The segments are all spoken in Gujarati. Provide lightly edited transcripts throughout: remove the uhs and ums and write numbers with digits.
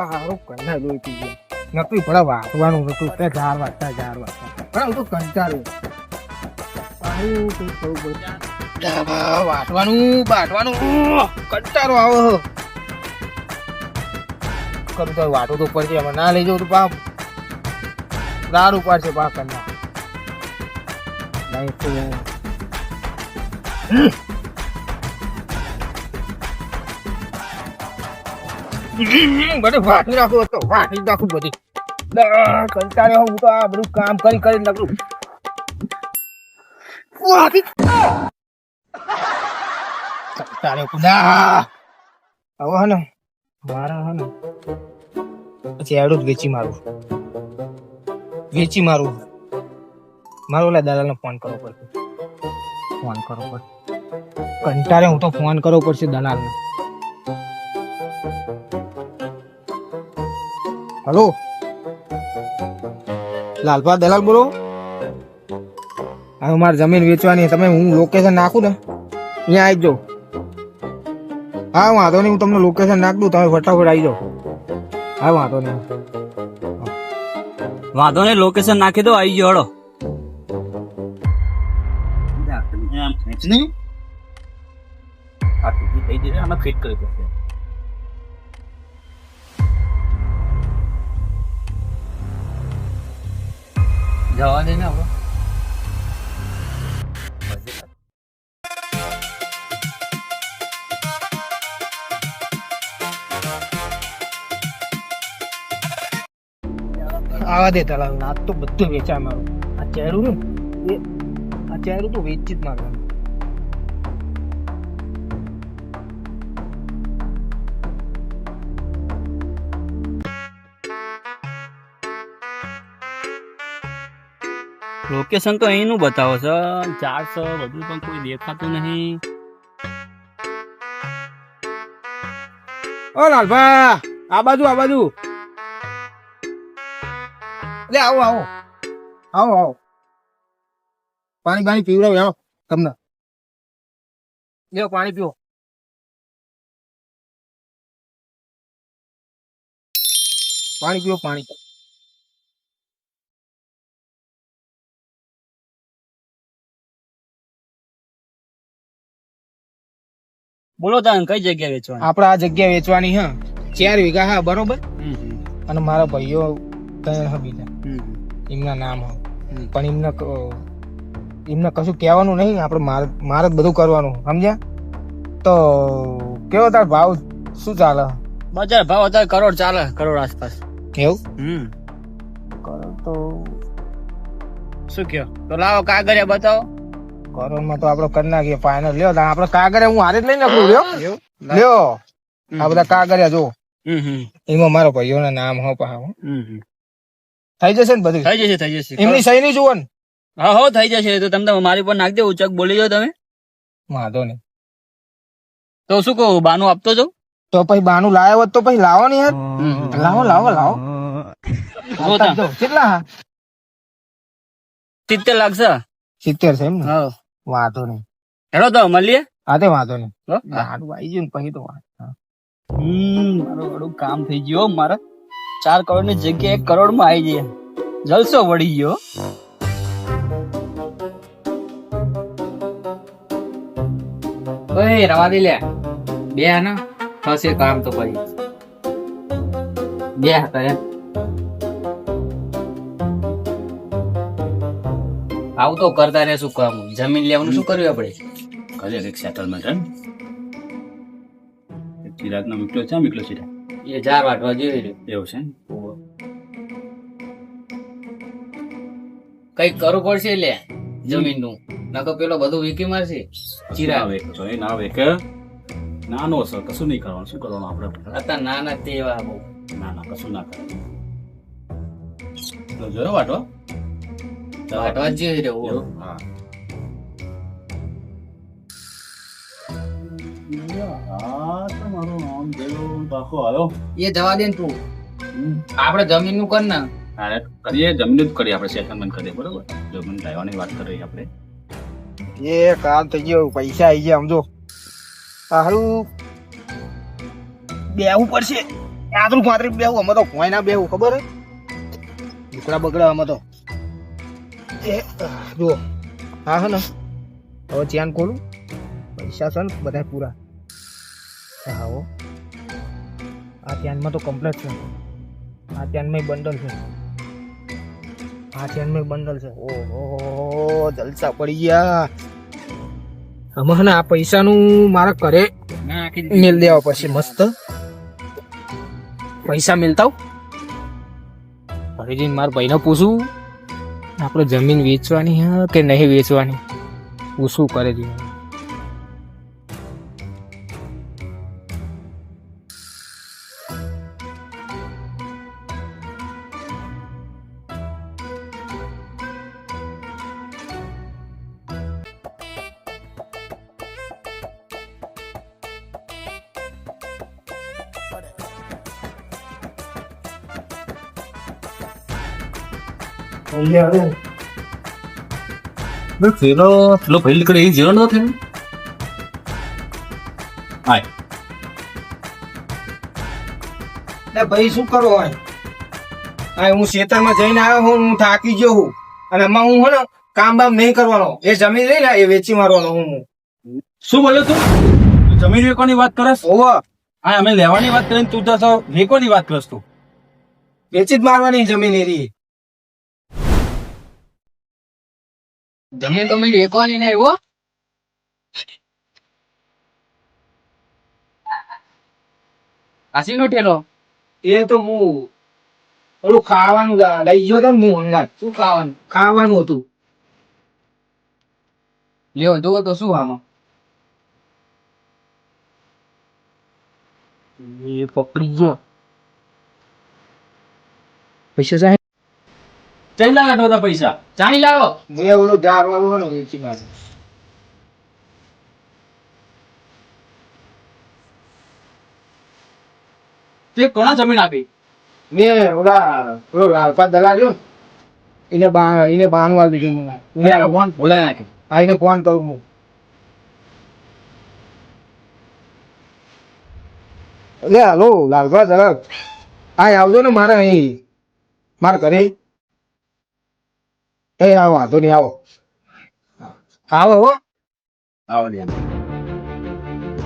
આ હારું કન્ના જોઈ પી ગયા નકરી ભલા વાટવાનું નતું તે ઝાર વાટતા પણ હું તો કંટાળ્યો આવું કઈ થવું પડે વાટવાનું કંટાળો આવો કરું તો વાટો તો પડશે એમાં ના લઈ જાઉં તો બાપ દારૂ પાડશે બા કન્ના નહીં તો બધું વાટી રાખું તો વાટી રાખું બધી કંટાળ્યો હું તો આ બધું કામ કરી લગડું વાટી કંટાળ્યો કુદા હવે હે ને મારા હે ને પછી એડું જ વેચી મારું મારો ઓલા દલાલને ફોન કરવો પડશે કંટાળે હું તો ફોન કરવો પડશે દલાલને હલો લાલપા દલાલ બોલો હવે મારે જમીન વેચવાની તમે હું લોકેશન નાખું ને અહીંયા આવી જાઓ હા વાંધો નહીં હું તમને લોકેશન નાખ દઉં તમે ફટાફટ આવી જાઓ હા વાંધો નહીં લોકેશન નાખી દો આવી ગયો હળો ફિટ કરી પડશે જવા દે ને હવે આવા દે દલાલ આ તો બધું વેચાય મારું આ ચહેરું ને આ ચહેરું તો વેચી જ મારવાનું લોકેશન તો અહીંનું બતાવો છે 400 બધું પણ કોઈ દેખાતું નહીં. ઓ લાલભા આ બાજુ લે આવો પાણી પીવડાવ આવો તમને લ્યો પાણી પીવો પાણી બોલો તાન કઈ જગ્યા વેચવાની? આપડે આ જગ્યા વેચવાની હે 4 વીઘા હા બરોબર અને મારા ભાઈઓ ત્રણ હા બીજા એમના નામ હા પણ એમને કશું કહેવાનું નહીં આપણે મારે જ બધું કરવાનું સમજ્યા તો કેવો તાર ભાવ શું ચાલે? બજાર ભાવ અત્યારે કરોડ ચાલે, કરોડ આસપાસ. કેવું? કરોડ તો શું કયો? તો લાવો કાગળિયા બતાવો. કરોડમાં તો આપડે કરી નાખીએ ફાઇનલ. લ્યો આપડે કાગળિયા હું હારે જ લઈ નાખું. લ્યો આ બધા કાગળિયા જો એમાં મારા ભાઈઓના નામ હો પા થઈ જશે ને બધું? થઈ જશે. એમની સહી નહીં જુઓ ને? હા થઈ જશે. તો તમે મારી પર નાખી દે, ઉચક બોલી જાઓ તમે. વાંધો નહીં. તો શું કહું, બાનું આપતો જાઉં? તો પછી બાનું લાવ્યો હોત તો પછી લાવો ને યાર. લાવો કેટલા? 70 લાગશે. 70 છે એમ ને? વાંધો નહીં. હેડો તો મળીએ. હા તે વાંધો નહીં. આવી ગયું પછી તો મારું કામ થઈ ગયું. મારા 4 કરોડ ની જગ્યાએ 1 કરોડ માં આવી જાય. જલસો વળી ગયો. ઓય રવા દે લે બે ના થશે કામ તો પછી બે હતા એમ. આવું તો કરતા રહે શું કામ? જમીન લેવાનું શું કર્યું આપણે? કરે એક સેટલમેન્ટ એમ ચિરાગ નો મીકલો છે એ 4 વાટવા જોઈ રહ્યો એવું છે. કઈક કરવું પડશે લે જમીન નું, નકર પેલો બધું વીકી મારશે. ચિરાગ ના આવે કે નાનો છે, કશું નહીં કરવાનું. શું કરવાનું આપણે? અત્યારે નાના તેવા બહુ ના કશું ના કરે. જોયો વાટો વાટવા જોઈ રહ્યો. હા તમારું નામ દેવું બાકો આવ્યો એ જવા દે ને તું. આપણે જમીન નું કર ને. અરે કરીએ, જમીન જ કરીએ આપણે. સેટલમેન્ટ કરીએ બરોબર. જમીન લાવવાની વાત કરી આપણે. એ કામ થઈ ગયું, પૈસા આવી ગયા. સમજો સારું બેવું પડશે. આતરું પાતરી બેહું અમે તો કોઈ ના બેહું ખબર હે ઢીકડા બગડા અમે તો એ જુઓ હા હે ને હવે ચેન ખોલું પૈસા છે ને બધા પૂરા આવો આ ચેનમાં તો કમ્પ્લીટ છે આ ચેનમાં બંડલ છે આ ચેનમાં બંડલ છે ઓહો જલસા પડી ગયા અમે ને આ પૈસાનું મારા ઘરે મેલ દેવા પછી મસ્ત પૈસા મેલતા ઘરે જઈને મારા ભાઈને પૂછું આપણે જમીન વેચવાની હે કે નહીં વેચવાની પૂછવું કરે છે પેલો ભાઈ નીકળે એ જીરો નતો થયો હાય ભાઈ શું કરો હોય આ હું ખેતરમાં જઈને આવ્યો હું થાકી ગયો હું અને એમાં હું હે ને કામ બામ નહીં કરવાનો એ જમીન રહી ને એ વેચી મારવાનો હું શું બોલ્યો તું જમીન વેચવાની વાત કરસ ઓહો હા અમે લેવાની વાત કરીને તું તો વેચવાની વાત કરસ તું વેચી જ મારવાની જમીન એરી જમીન તો મેં એકવાની નહીં હો આસી નો ઠેલો એ તો હું ઓલું ખાવાનું લઈ ગયો તો ને હું અંગાત શું ખાવાનું ખાવાનું હતું લ્યો જોવો તો શું આમાં એ પકડી ગયો પૈસા સાહેબ ચઈ લાવ્યા હતા પૈસા જાણી લાવો મેં ઓલું ઝાડ વાળું ને વેચી મારું તે કોના જમીન આપી મેં ઓલો લાલપા દલાલ રહ્યો ને એને બાનવા દીધું મને ફોન બોલાય નાખે આ એને ફોન કરું હું એટલે હાલો લાલપા દલાલ આ આવજો ને મારે અહીં મારા ઘરે એ આવો વાંધો નહીં આવો આવો હો આવો લે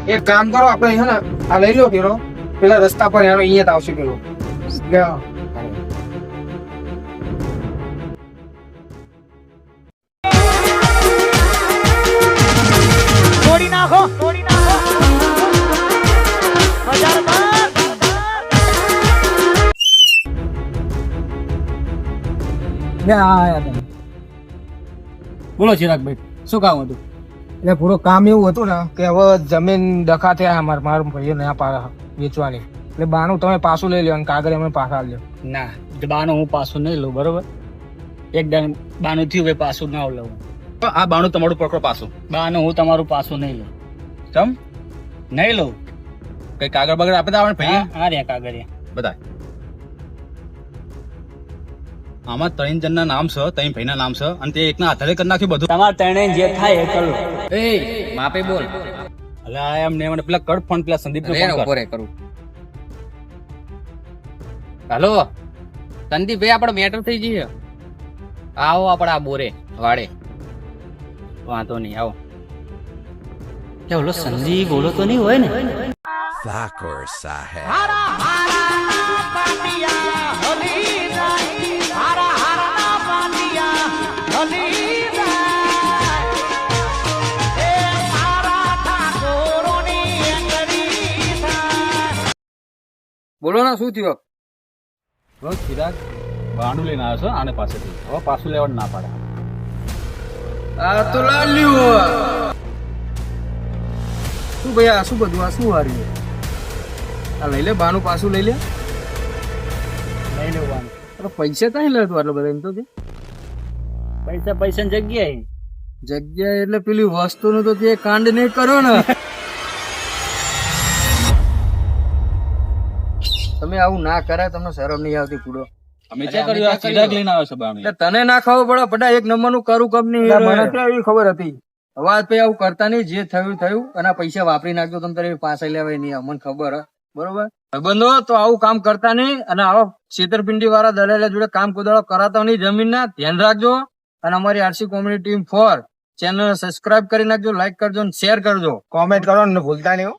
એક કામ કરો આપણે હે ને આ લઈ લો ફેરો પેલા રસ્તા પર એનો અહીંયા જ આવશે પેલો લે આવો. લે આ આયા તમે. બોલો ચિરાગભાઈ શું કામ હતું એટલે પૂરું કામ એવું હતું ને કે હવે જમીન ડખા થયા મારા ભાઈઓ ના પાડે વેચવાની એટલે બાનું તમે પાછું લઈ લો અને કાગળ અમે પાછા લ્યો ના બાનું હું પાછું નહીં લઉં બરોબર એક દાન બાનું થયું ભાઈ પાછું ના લઉં આ બાણું તમારું પકડો પાછું બાનું હું તમારું પાછું નહીં લઉં ચમ નહીં લઉં કઈ કાગળ બગડ આપે તો આપણે ભાઈ હા રે કાગળિયા બધા આમાં ત્રણ જણના નામ છે ત્રણ ભાઈના નામ છે અને તે એકના આધારે કરી નાખ્યું બધું તમારે ત્રણે જે થાય એ કરો એ માપે બોલ એટલે આ એમ ને મને પેલા કડ ફોન પેલા સંદીપ રે કરું હેલો સંદીપભાઈ આપડે મેટર થઈ જઈએ આવો આપડે આ બોરે વાડે વાંધો નહીં આવો ઓલો સંદીપ બોલો તો નહીં હોય ને Thakur Sahib. બોલો ના શું થયું બસ ચિરાગ બાણું લઈને આવ્યો છો આને પાસેથી હવે પાછું લેવાનું ના પાડે આ તો લાલ્યું શું ભાઈ આ શું બધું આ શું હાર્યું આ લઈ લે બાનું પાછું લઈ લે લઈ લેવાનું અરે પૈસા કઈ લેતું આટલો બધા એમ તો કે પૈસા પૈસાની જગ્યાએ જગ્યા એટલે પેલી વસ્તુનું તો તે કાંડ નહીં કરો ને તમે આવું ના કરાય તમને શરમ નહીં આવતી પૂડો અમે ક્યાં કર્યું આ ચિરાગ લઈને આવ્યો છે બાણું એટલે તને ના ખાવું પડે બધા એક નંબર નું કરું કંપની મને ક્યાં એવી ખબર હતી વાત પછી આવું કરતા નહીં જે થયું થયું અને આ પૈસા વાપરી નાખજો તમે તારે પાછા લેવાય નહીં અમને ખબર હે બરોબર ભાઈબંધો તો આવું કામ કરતા નહીં અને આવા છેતરપિંડી વાળા દલાલા જોડે કામ કોદાળો કરાતા નહીં. જમીનના ધ્યાન રાખજો અને અમારી RC community team 4 channel subscribe કરી નાખજો, લાઈક કરજો અને શેર કરજો. કોમેન્ટ કરો ને ભૂલતા નહીં હો.